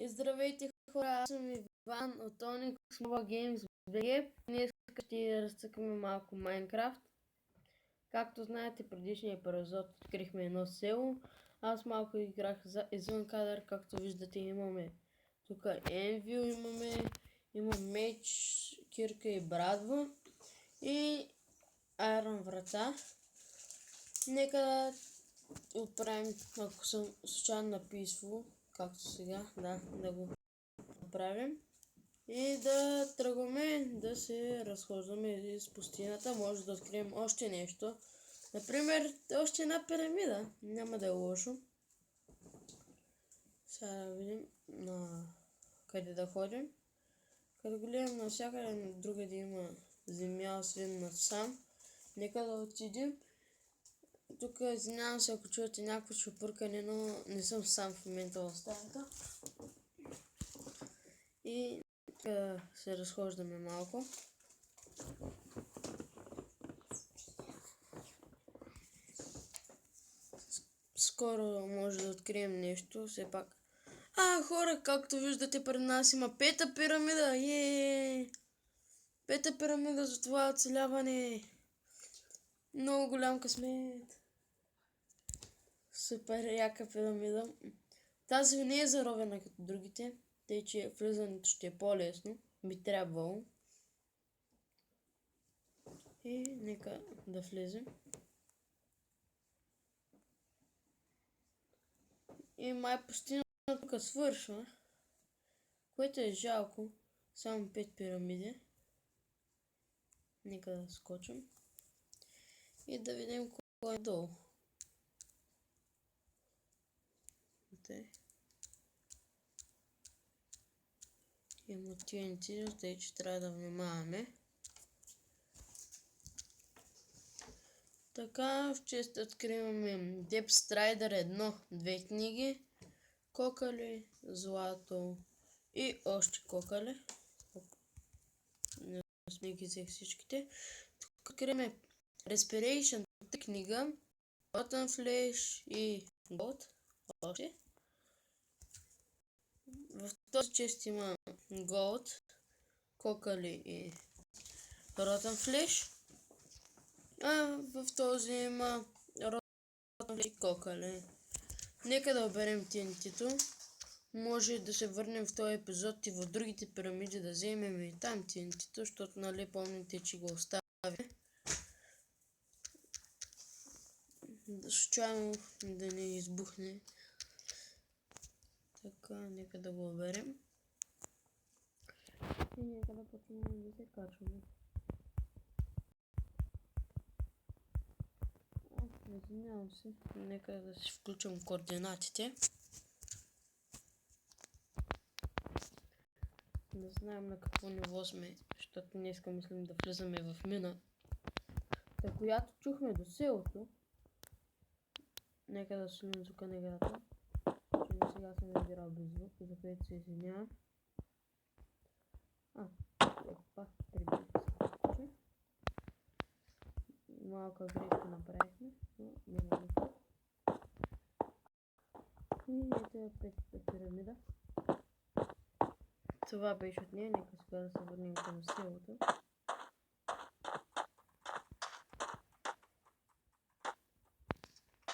И здравейте хора, аз съм Иван от Onyx Mobile Games BG. Днес ще разцъкаме малко Майнкрафт. Както знаете, предишния епизод открихме едно село. Аз малко играх извън кадър, както виждате имаме тук Енвил, има меч, кирка и брадва и айрон врата. Нека да отправим, ако съм случайно написал, както сега, да го направим. И да тръгваме да се разхождаме из пустината. Може да открием още нещо. Например, още една пирамида. Няма да е лошо. Сега да видим на къде да ходим. Като гледам навсякъде другаде има земя, освен насам. Нека да отидем. Тук извинявам се, ако чуете някакво шупуркане, но не съм сам в момента в стаята. И се разхождаме малко. Скоро може да открием нещо, все пак. Хора, както виждате пред нас има пета пирамида. Пета пирамида за това оцеляване. Много голям късмет. Супер яка пирамида. Тази не е заровена като другите, тъй че влизането ще е по-лесно. Би трябвало. И нека да влезем. И май пустината тук свършва, което е жалко. Само 5 пирамиди. Нека да скочим. И да видим кой е долу. Има TNT, тъй че трябва да внимаваме. Така, в чест откриваме Depth Strider 1, 2 книги, кокали, злато и още кокали. Не сме ги взех всичките. Тук откриваме Respiration, книга, Rotten Flesh и Gold. Още. В този чест има Gold, кокали и Rotten Flesh. В този има Rotten Flesh и кокали. Нека да оберем TNT-то. Може да се върнем в този епизод и в другите пирамиди да вземем и там TNT-то, защото нали помните, че го оставим. Случайно да не избухне. Така, нека да го оберем. И нека да почнем да се качваме. Извинявам се, нека да си включим координатите. Не знаем на какво ниво сме, защото днеска мислим да влизаме в мина, за която чухме до селото. Нека да снимем звука на играта, че до сега съм играл без звук, за което се извинявам. Пак прибих се. Малка грешка направихме, но няма нищо. И ето е петата пирамида. Това беше от нея, нека сега да се върнем към селото.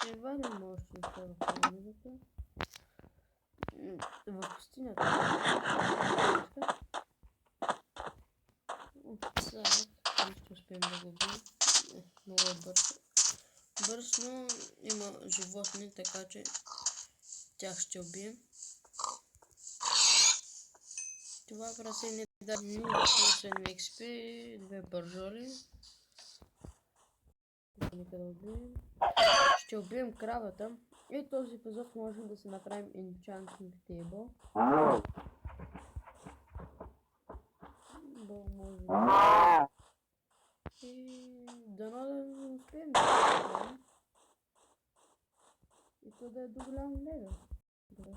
Едва ли може да се в пирамидата. В пустинята. Сега ще успеем да го убием. Много е бърз, но има животни, така че тях ще убием. Това красе не да нищо, освен XP, 2 бържоли. Нека да убием. Ще убием кравата. И този епизод можем да си направим Enchanting Table. Може. И дано да успеем да направим. И то да е до голям левел. Добре.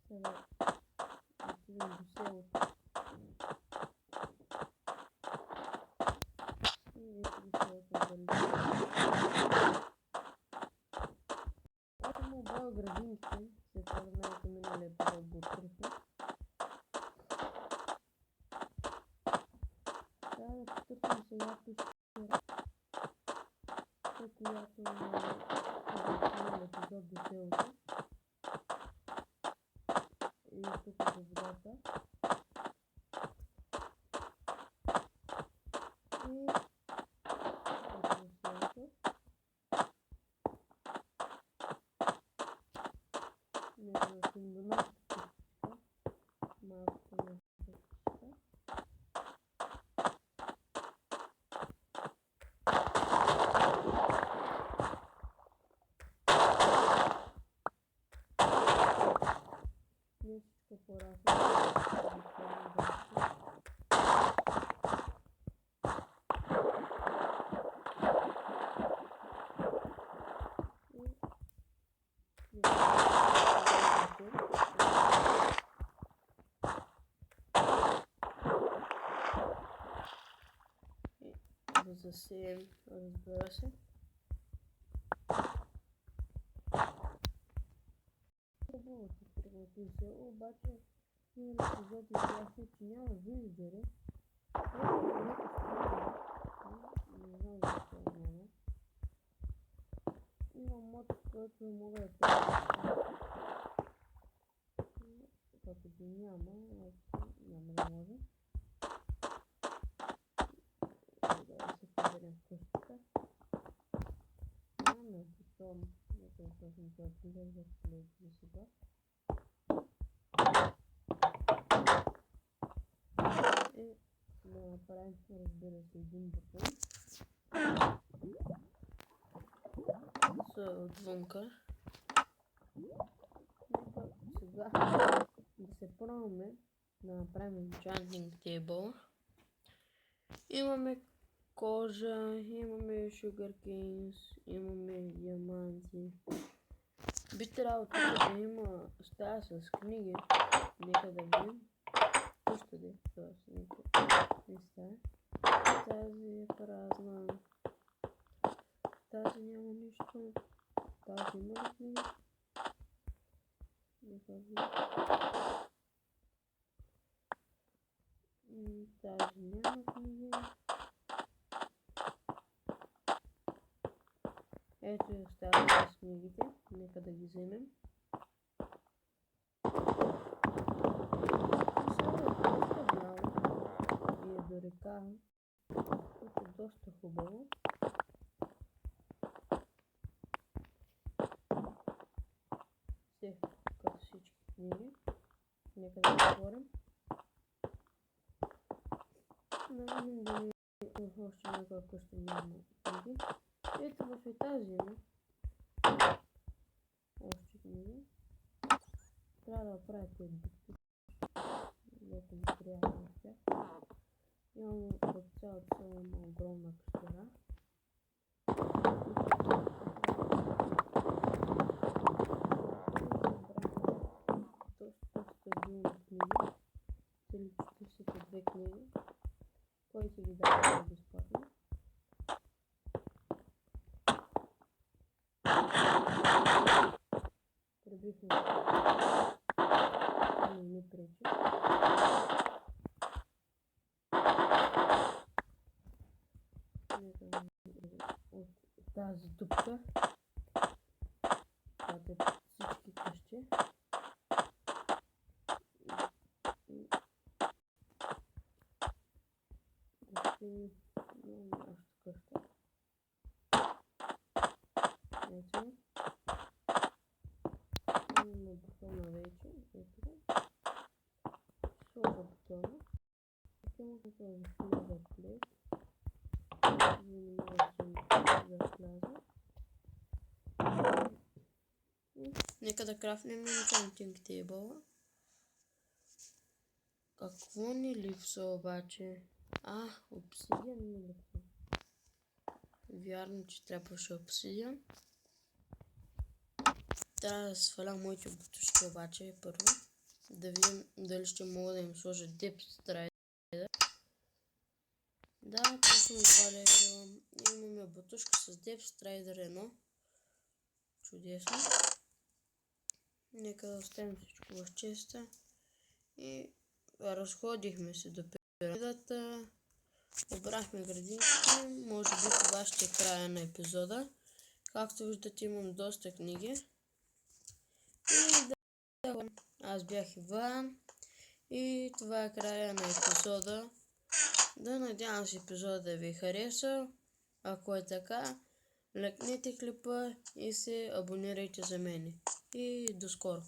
Сега отидем до селото. И ето до селото отдали. Ето му броя градинките, след както знаете, миналия епизод го открихме. Трябва да потърсим сега пещера, която миналия епизод до селото. И тук до водата. И до нашата пещера. Малкото нашата пещера. Нещо по-расо. Да засеем, разбира се. Хубаво се приготви село, обаче ние на епизод изясни, че няма визитори. Не знам защо няма. Имам мод, който мога да правя. Като ги няма, няма да може. Да се поберем в къщата. Нямаме бутон. Нека да сложим това пилер за клейки за сега. И да направим, разбира се, един бутон. Отвънка. Нека сега да се пробваме да направим enchanting table. Имаме кожа, имаме sugar canes, имаме диаманти. Би трябвало тук да има стая с книги. Нека да видим. Също да е, т.е. не стая. Тази е празна. Тази няма нищо. Тази има ли книги? Нека видим. Тази няма книги. Ето и оставаме с книгите. Нека да ги вземем. Сега е доста бяло и е до река, което е доста хубаво. Взех като всички книги. Нека да ги отворим. Да видим дали в още някаква къща няма книги. Ето в етажи има още книги. Трябва да правите битки. Леко материали от тях. Имам в цялото село има огромна пещера. Доста стабилни книги. Цели 42 книги. Кой си ги дава безплатно? Пребихме. Не ми пречи. От тази дупка, която е всички къщи. И нашата къща. Ето. Имаме бутона вече. Ето го. Сложа бутона. Тук може да сложа Silver Plate. За да мога да вляза. Нека да крафнем enchanting table. Какво ни липсва обаче? Обсидиан ни липсва. Вярно, че трябваше обсидиан. Трябва да сваля моите бутушки обаче първо. Да видим дали ще мога да им сложа Depth Strider. Да, точно това лепилам. Имаме бутушка с Depth Strider 1. Чудесно. Нека да оставим всичко в честа. И разходихме се до пирамидата. Обрахме градинките. Може би това ще е края на епизода. Както виждате, имам доста книги. И да, аз бях Иван. И това е края на епизода. Да, надявам се епизода да ви е харесал. Ако е така, лайкнете клипа и се абонирайте за мен. И до скоро!